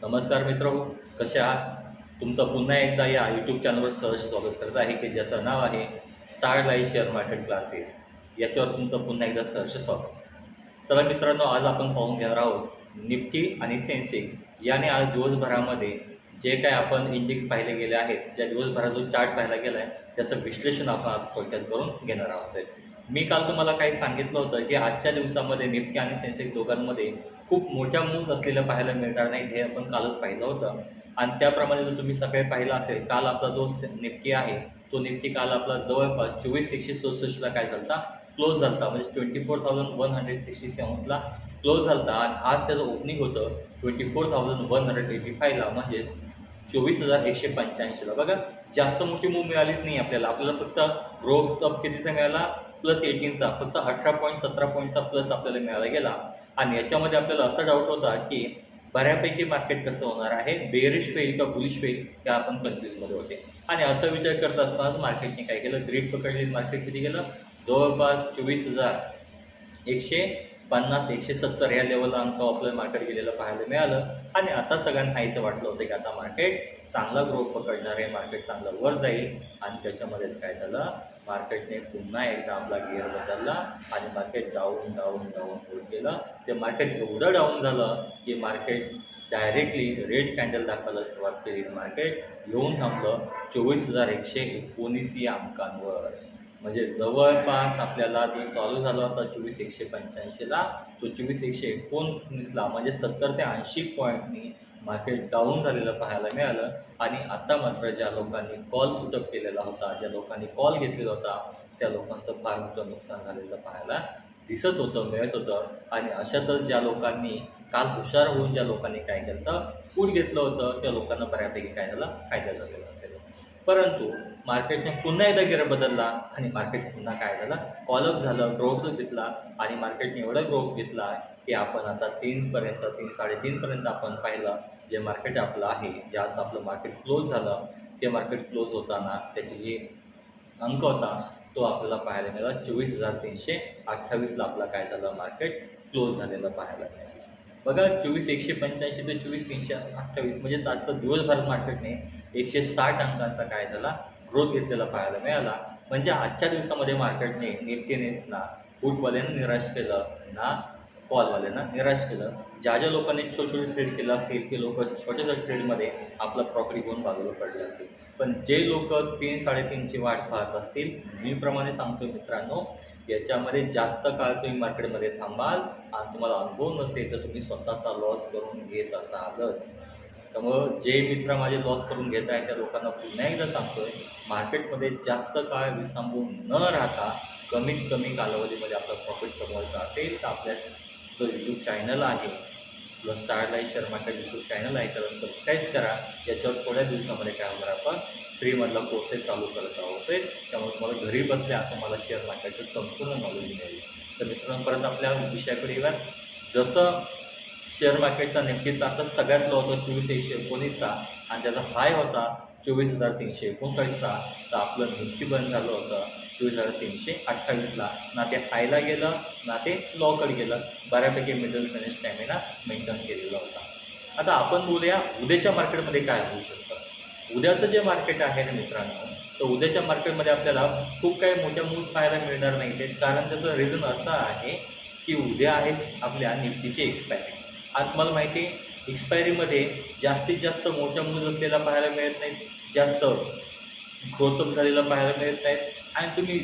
नमस्कार मित्रांनो, कसे आहात? तुमचं पुन्हा एकदा या यूट्यूब चॅनलवर सहर्ष स्वागत करत आहे की ज्याचं नाव आहे star live share market classes. याच्यावर तुमचं पुन्हा एकदा सहर्ष स्वागत. चला मित्रांनो, आज आपण पाहून घेणार आहोत निफ्टी आणि सेन्सेक्स याने आज दिवसभरामध्ये जे काय आपण इंडेक्स पाहिले गेले आहेत, ज्या दिवसभरात जो चार्ट पाहिला गेला आहे त्याचं विश्लेषण आपण आज थोडक्यात करून घेणार आहोत. मी काल तुम्हाला काही सांगितलं होतं की आजच्या दिवसामध्ये निफ्टी आणि सेन्सेक्स दोघांमध्ये खूप मोठ्या मूव्ज असलेल्या पाहायला मिळणार नाहीत, हे आपण कालच पाहिलं होतं. आणि त्याप्रमाणे जर तुम्ही सकाळी पाहिलं असेल, काल आपला जो निफ्टी आहे तो निफ्टी काल आपला जवळपास 24,167ला काय झाला, क्लोज झाला, म्हणजे 24,167ला क्लोज झाला. आणि आज त्याचं ओपनिंग होतं 24,185ला, म्हणजेच 24,185ला. बघा, जास्त मोठी मूव मिळालीच नाही आपल्याला. फक्त ग्रोथ ऑफ कितीचा मिळाला, +18चा, फक्त 18.17 पॉईंटचा प्लस आपल्याला मिळाला गेला. आणि याच्यामध्ये आपल्याला असा डाऊट होता की बऱ्यापैकी मार्केट कसं होणार आहे, बेरिश होईल का बुलिश होईल, या आपण कन्फ्युजमध्ये होते. आणि असा विचार करत असतानाच मार्केटने काय केलं, ग्रीड पकडली. मार्केट किती गेलं, जवळपास 24,150 170 या लेवलला अंक आपलं मार्केट गेलेलं पाहायला मिळालं. आणि आता सगळ्यांना हायचं वाटलं होतं की आता मार्केट चांगला ग्रोथ पकडणार आहे, मार्केट चांगला वर जाईल. आणि त्याच्यामध्येच काय झालं, मार्केटने पुन्हा एकदा आपला गिअर बदलला आणि मार्केट डाऊन होत गेलं. ते मार्केट एवढं डाऊन झालं की मार्केट डायरेक्टली रेड कॅन्डल दाखवायला सुरुवात केली. मार्केट येऊन थांबलं 24,119 या अंकांवर. म्हणजे जवळपास आपल्याला जो चालू झाला होता 24,185ला, तो 24,119ला, म्हणजे 70 ते 80 पॉईंटनी मार्केट डाऊन झालेलं पाहायला मिळालं. आणि आता मात्र ज्या लोकांनी कॉल पुटअप केलेला होता, ज्या लोकांनी कॉल घेतलेला होता, त्या लोकांचं फार मोठं नुकसान झाल्याचं पाहायला दिसत होतं, मिळत होतं. आणि अशातच ज्या लोकांनी काल हुशार होऊन ज्या लोकांनी काय केलं, फूट घेतलं होतं, त्या लोकांना बऱ्यापैकी काय झालं, फायदा झालेला असेल. परंतु मार्केटने पुन्हा एकदा गिअर बदलला आणि मार्केट पुन्हा काय झालं, कॉलअप झालं, ग्रोथ घेतला. आणि मार्केटने एवढा ग्रोथ घेतला की आपण आता 3पर्यंत, 3-3.5 पर्यंत आपण पाहिलं. जे मार्केट आपलं आहे, जास्त आपलं मार्केट क्लोज झालं, ते मार्केट क्लोज होताना त्याची जी अंक होता तो आपल्याला पाहायला मिळाला 24,328ला आपला काय झालं, मार्केट क्लोज झालेलं पाहायला मिळालं. बघा, 24,185 ते 24,328, म्हणजे आजचा दिवसभरात मार्केटने 160 अंकांचा काय झाला, ग्रोथ घेतलेला पाहायला मिळाला. म्हणजे आजच्या दिवसामध्ये मार्केटने निफ्टीने ना फूटवाल्यांना निराश केलं, ना कॉलवाल्यांना निराश केलं. ज्या लोकांनी छोटे ट्रेड केलं असतील ते लोक छोट्या ट्रेडमध्ये आपलं प्रॉफिट घेऊन बाजूला पडले असतील. पण जे लोक 3-3.5ची वाट पाहत असतील, मी प्रमाणे सांगतो मित्रांनो, याच्यामध्ये जास्त काळ तुम्ही मार्केटमध्ये थांबाल आणि तुम्हाला अनुभव नसेल तर तुम्ही स्वतःचा लॉस करून घेत असालच. त्यामुळं जे मित्र माझे लॉस करून घेत आहेत त्या लोकांना पुन्हा एकदा सांगतोय, मार्केटमध्ये जास्त काळ विसंबून न राहता कमीत कमी कालावधीमध्ये आपलं प्रॉफिट कमवायचं असेल तर आपल्या जो यूट्यूब चॅनल आहे, आपलं star live share market YouTube channel आहे, त्याला सबस्क्राईब करा. याच्यावर थोड्या दिवसामध्ये काय होणार, आपण फ्रीमधला कोर्सेस चालू करत आहोत. त्यामुळे तुम्हाला घरी बसल्या तुम्हाला शेअर मार्केटचं संपूर्ण नॉलेज मिळेल. तर मित्रांनो, परत आपल्या विषयाकडे येऊया. जसं शेअर मार्केटचा निफ्टीचा आता सगळ्यात लो होता 24,119चा आणि त्याचा हाय होता 24,339चा. तर आपलं निफ्टी बंद झालं होतं 24,328ला. ना ते हायला गेलं ना ते लॉकडे गेलं, बऱ्यापैकी मिडल फिनिश स्टॅमिना मेंटेन केलेला होता. आता आपण बोलूया उद्याच्या मार्केटमध्ये काय होऊ शकतं. उद्याचं जे मार्केट आहे ना मित्रांनो, तर उद्याच्या मार्केटमध्ये आपल्याला खूप काही मोठ्या मूव्ज पाहायला मिळणार नाही ते. कारण त्याचं रिझन असं आहे की उद्या आहे आपल्या निफ्टीची एक्सपायरी. आणि तुम्हाला माहिती आहे, एक्सपायरीमध्ये जास्तीत जास्त मोठ्या मूव्ज असलेला पाहायला मिळत नाहीत, जास्त ग्रोथ झालेला पाहायला मिळत नाहीत. आणि तुम्ही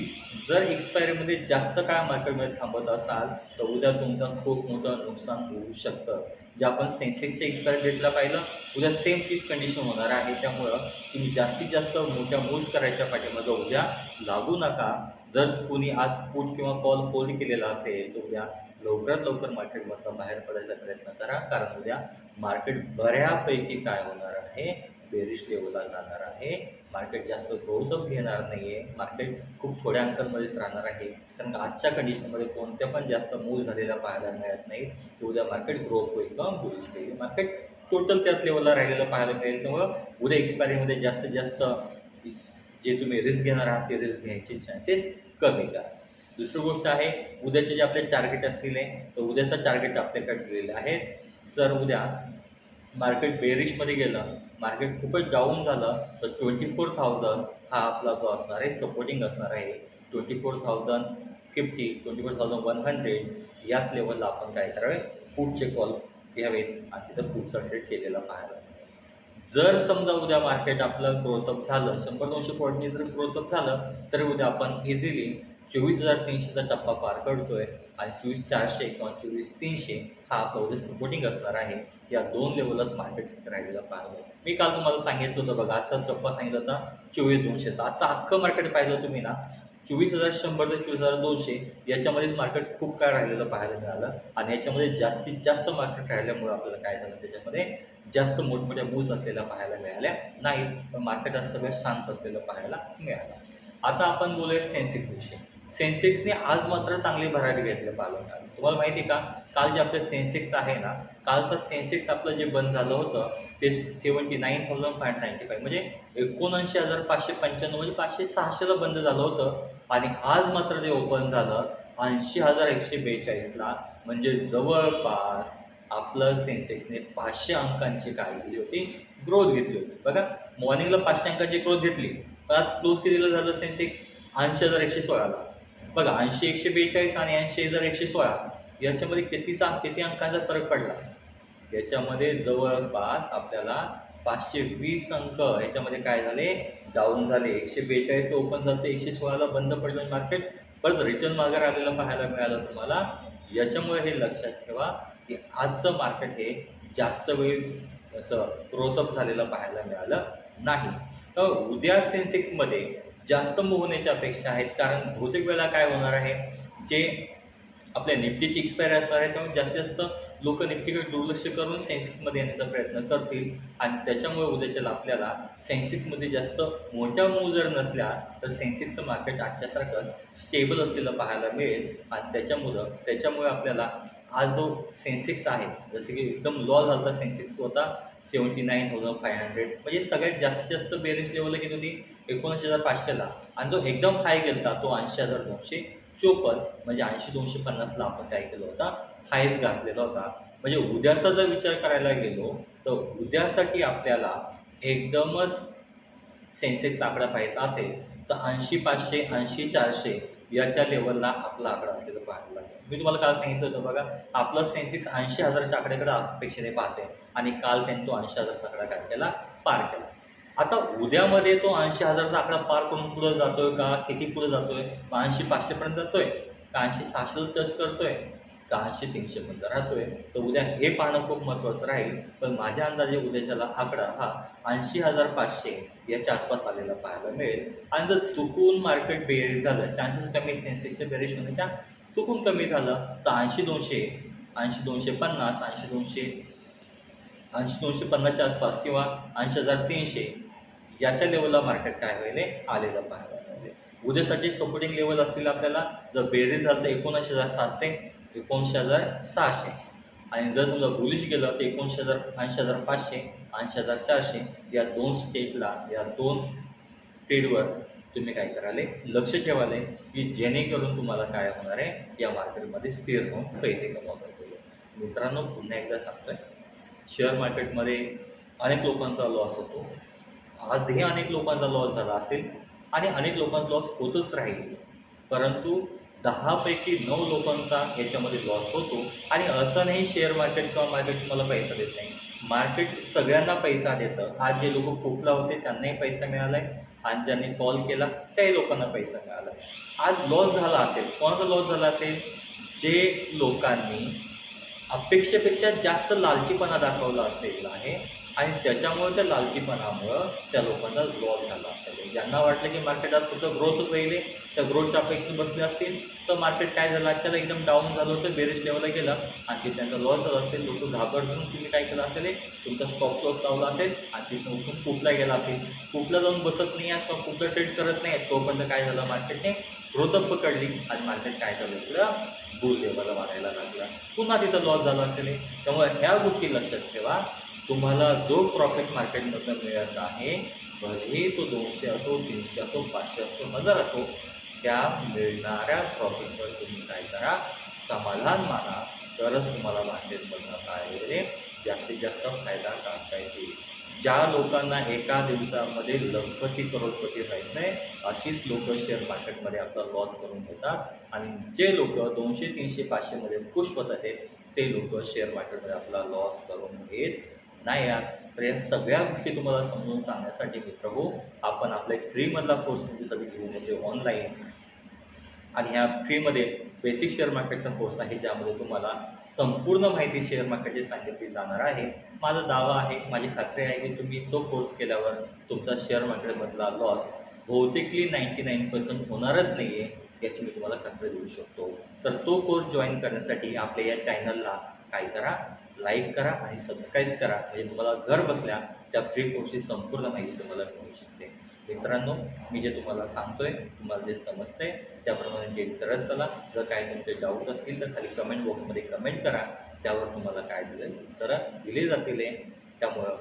जर एक्सपायरीमध्ये जास्त काळ मार्केटमध्ये थांबत असाल तर उद्या तुमचं खूप मोठं नुकसान होऊ शकतं. जे आपण सेन्सेक्सच्या एक्सपायरी डेटला पाहिलं, उद्या सेम तीच कंडिशन होणार आहे. त्यामुळं तुम्ही जास्तीत जास्त मोठ्या मूव्ज करायच्या पाठीमागं उद्या लागू नका. जर कोणी आज पुट किंवा कॉल होल्ड केलेला असेल तर उद्या लवकरात लवकर मार्केटमधून बाहेर पडायचा प्रयत्न करा. कारण उद्या मार्केट बऱ्यापैकी काय होणार आहे, बेरिश लेवलला जाणार आहे. मार्केट जास्त ग्रोथ अप घेणार नाही आहे, मार्केट खूप थोड्या अंकांमध्येच राहणार आहे. कारण आजच्या कंडिशनमध्ये कोणत्या पण जास्त मूव्ह झालेला पाहायला मिळत नाही की उद्या मार्केट ग्रोथ होईल किंवा बुलिश होईल. मार्केट टोटल त्याच लेवलला राहिलेलं पाहायला मिळेल. त्यामुळं उद्या एक्सपायरीमध्ये जास्तीत जास्त जे तुम्ही रिस्क घेणार आहात ते रिस्क घ्यायचे चान्सेस कमी करा. दुसरी गोष्ट आहे, उद्याचे जे आपले टार्गेट असतील तर उद्याचं टार्गेट आपल्याकडे दिलेले आहेत. जर उद्या मार्केट बेरिशमध्ये गेलं, मार्केट खूपच डाऊन झालं, तर 24,000 हा आपला जो असणार आहे सपोर्टिंग असणार आहे. 24,050, 24,100 याच लेवलला आपण काय करावे, पुटचे कॉल घ्यावेत आणि तिथं पुटचा ट्रेड केलेला पाहायला मिळेल. जर समजा उद्या मार्केट आपलं ग्रोथअप झालं, 100-200 पॉईंटनी जर ग्रोथअप झालं, तर उद्या आपण इझिली 24,300चा टप्पा पार करतोय आणि 24,400 किंवा 24,300 हा आपला उद्या सपोर्टिंग असणार आहे. या दोन लेवलच मार्केट राहिलेला पाहिलं. मी काल तुम्हाला सांगितलं होतं बघा, असा टप्पा सांगितलं होता 24,200चा. आजचं अख्खं मार्केट पाहिलं तुम्ही ना, 24,100 ते 24,200 याच्यामध्येच मार्केट खूप काय राहिलेलं पाहायला मिळालं आणि याच्यामध्ये जास्तीत जास्त मार्केट राहिल्यामुळे आपल्याला काय झालं, त्याच्यामध्ये जास्त मोठमोठ्या मूव्ज असलेल्या पाहायला मिळाल्या नाहीत, पण मार्केट आज सगळं शांत असलेलं पाहायला मिळालं. आता आपण बोलूया सेन्सेक्स विषयी. सेन्सेक्सने आज मात्र चांगली भरारी घेतली पाहायला मिळाली. तुम्हाला माहिती का, काल जे आपलं सेन्सेक्स आहे ना, कालचा सेन्सेक्स आपलं जे बंद झालं होतं ते 79,595 म्हणजे 79,595 म्हणजे 500-600ला बंद झालं होतं आणि आज मात्र ते ओपन झालं 80,142ला, म्हणजे जवळपास आपलं सेन्सेक्सने 500 अंकांची काय केली होती, ग्रोथ घेतली होती. बघा, मॉर्निंगला 500 अंकांची ग्रोथ घेतली, पण आज क्लोज कितीला झालं सेन्सेक्स, 80,116ला. बघा, 80,142 आणि 80,116 याच्यामध्ये किती अंकांचा फरक पडला. याच्यामध्ये जवळपास आपल्याला 520 अंक याच्यामध्ये काय झाले, डाऊन झाले. 142 ओपन झालं, 116ला बंद पडलं मार्केट, परत रिटर्न मागे आलेलं पाहायला मिळालं तुम्हाला. याच्यामुळे हे लक्षात ठेवा की आजचं मार्केट हे जास्त वेळ असं ग्रोथअप झालेलं पाहायला मिळालं नाही. तर उद्या सेन्सेक्समध्ये जास्त मूव्ह होण्याच्या अपेक्षा आहेत, कारण बहुतेक वेळेला काय होणार आहे, जे आपल्या निफ्टीची एक्सपायरी असणार आहे त्यामुळे जास्तीत जास्त लोक निफ्टीकडे दुर्लक्ष करून सेन्सेक्समध्ये येण्याचा प्रयत्न करतील आणि त्याच्यामुळे उद्याच्याला आपल्याला सेन्सेक्समध्ये जास्त मोठ्या मूव्ह जर नसल्या तर सेन्सेक्सचं मार्केट आजच्यासारखंच स्टेबल असलेलं पाहायला मिळेल आणि त्याच्यामुळे आपल्याला हा जो सेन्सेक्स आहे, जसं की एकदम लॉ झाला होता सेन्सेक्स होता 79,500, म्हणजे सगळ्यात जास्तीत जास्त बेरिश लेवलला किती होती 19,500ला आणि जो एकदम हाय गेला तो 80,954, म्हणजे 80,250ला आपण काय केलं होता, हायच घातलेला होता. म्हणजे उद्याचा जर विचार करायला गेलो तर उद्यासाठी आपल्याला एकदमच सेन्सेक्स आकडा पाहायचा असेल तर 80,500, 80,400 याच्या लेवलला आपला आकडा असलेलं पाहायला लागेल. मी तुम्हाला काल सांगितलं होतं बघा, आपलं सेन्सेक्स 80,000च्या आकड्याकडे अपेक्षेने पाहते आणि काल त्यांनी तो 80,000चा आकडा काय केला, पार केला. आता उद्यामध्ये तो 80,000चा आकडा पार करून पुढे जातोय का, किती पुढे जातोय, 80,500 पर्यंत जातोय का 80,600 टच करतोय का 80,300 पर्यंत राहतोय, तर उद्या हे पाहणं खूप महत्त्वाचं राहील. पण माझ्या अंदाजे उद्याच्याला आकडा हा 80,500 याच्या आसपास आलेला पाहायला मिळेल आणि जर चुकून मार्केट बेरीज झालं, चान्सेस कमी सेन्सेक्सचे बेरीज होण्याच्या, चुकून कमी झालं तर 80,200, 80,250, 80,250च्या आसपास किंवा 80,300 याच्या लेवलला मार्केट काय होईल आलेलं पाहायला मिळेल. उद्यासाठी सपोर्टिंग लेवल असतील आपल्याला, जर बेरीज झालं तर 79,700, 79,600 आणि जर समजा बुलिश गेलं तर 80,500, 80,400 या दोन स्टेजला, या दोन ट्रेडवर तुम्ही काय कराले, लक्ष ठेवाले की जेणेकरून तुम्हाला काय होणार आहे, या मार्केटमध्ये स्थिर होऊन पैसे कमवता येतील. मित्रांनो, पुन्हा एकदा सांगतोय, शेअर मार्केटमध्ये अनेक लोकांचा लॉस होतो. आजही अनेक लोकांचा लॉस झाला असेल आणि अनेक लोकांचा लॉस होतच राहील, परंतु 10 पैकी 9 लोकांचा याच्यामध्ये लॉस होतो. आणि असं नाही शेअर मार्केट किंवा मार्केट तुम्हाला पैसा देत नाही, मार्केट सगळ्यांना पैसा देतं. आज जे लोक खोपला होते त्यांनाही पैसा मिळाला आहे आणि ज्यांनी कॉल केला त्याही लोकांना पैसा मिळाला. आज लॉस झाला असेल, कोणाचा लॉस झाला असेल, जे लोकांनी अपेक्षेपेक्षा जास्त लालचीपणा दाखवला असेल आहे आणि त्याच्यामुळे त्या लालचीपणामुळं त्या लोकांचा लॉस झाला असेल. ज्यांना वाटलं की मार्केट आज फक्त ग्रोथच होईल, त्या ग्रोथच्या अपेक्षेने बसले असतील तर मार्केट काय झालं, आजच्याला एकदम डाऊन झालं होतं, बेरिश लेवलला गेलं आणि त्यांचा लॉस झाला असेल. लोक घाबरून तुम्ही काय केलं असेल, तुमचा स्टॉप लॉस लावला असेल आणि तिथून उठून कुठला गेला असेल, कुठला जाऊन बसत नाही आहेत किंवा कुठलं ट्रेड करत नाही आहेत, तोपर्यंत काय झालं, मार्केटने ग्रोथअप पकडली आणि मार्केट काय झालं, इकडं बुल लेवलला वाढायला लागला, पुन्हा तिथं लॉस झाला असेल. त्यामुळे ह्या गोष्टी लक्षात ठेवा. तुम्हाला जो प्रॉफिट मार्केटमधून मिळत आहे, भलेही तो 200 असो, 300 असो, 500 असो, 1000 असो, त्या मिळणाऱ्या प्रॉफिटवर तुम्ही काय करा, समाधान माना, तरच तुम्हाला मार्केटमधनं काय जास्तीत जास्त फायदा काढता येईल. ज्या लोकांना एका दिवसामध्ये लखपती करोडपती व्हायचं आहे अशीच लोक शेअर मार्केटमध्ये आपला लॉस करून घेतात आणि जे लोक 200, 300, 500मध्ये खुश होत आहेत ते लोक शेअर मार्केटमध्ये आपला लॉस करून घेत नाही आहेत. तर या सगळ्या गोष्टी तुम्हाला समजून सांगण्यासाठी मित्रहो आपण आपला एक फ्रीमधला कोर्स तुमच्यासाठी घेऊन येतो ऑनलाईन. आणि ह्या फ्रीमध्ये बेसिक शेअर मार्केटचा कोर्स आहे ज्यामध्ये तुम्हाला संपूर्ण माहिती शेअर मार्केटची सांगितली जाणार आहे. माझा दावा आहे, माझी खात्री आहे की तुम्ही तो कोर्स केल्यावर तुमचा शेअर मार्केटमधला लॉस बहुतेकली 99% होणारच नाही आहे याची मी तुम्हाला खात्री देऊ शकतो. तर तो कोर्स जॉईन करण्यासाठी आपल्या या चॅनलला काय करा, लाईक करा आणि सबस्क्राईब करा म्हणजे तुम्हाला घर बसल्या त्या फ्री कोर्सची संपूर्ण माहिती तुम्हाला मिळू शकते. मित्रांनो, मी जे तुम्हाला सांगतोय तुम्हाला जे समजतंय त्याप्रमाणे जे करत चला. जर काही तुमचे डाऊट असतील तर खाली कमेंट बॉक्समध्ये कमेंट करा, त्यावर तुम्हाला काय दिले जातील. त्यामुळं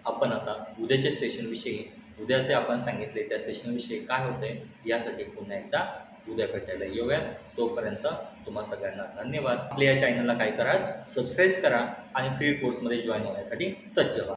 आपण आता उद्याच्या सेशनविषयी उद्याचे आपण सांगितले त्या सेशनविषयी काय होते यासाठी पुन्हा एकदा उद्या भेटायला येऊया. तोपर्यंत तुम्हा सगळ्यांना धन्यवाद. आपल्या या चॅनलला काय करा, सबस्क्राईब करा आणि फ्री कोर्समध्ये जॉईन होण्यासाठी सज्ज व्हा.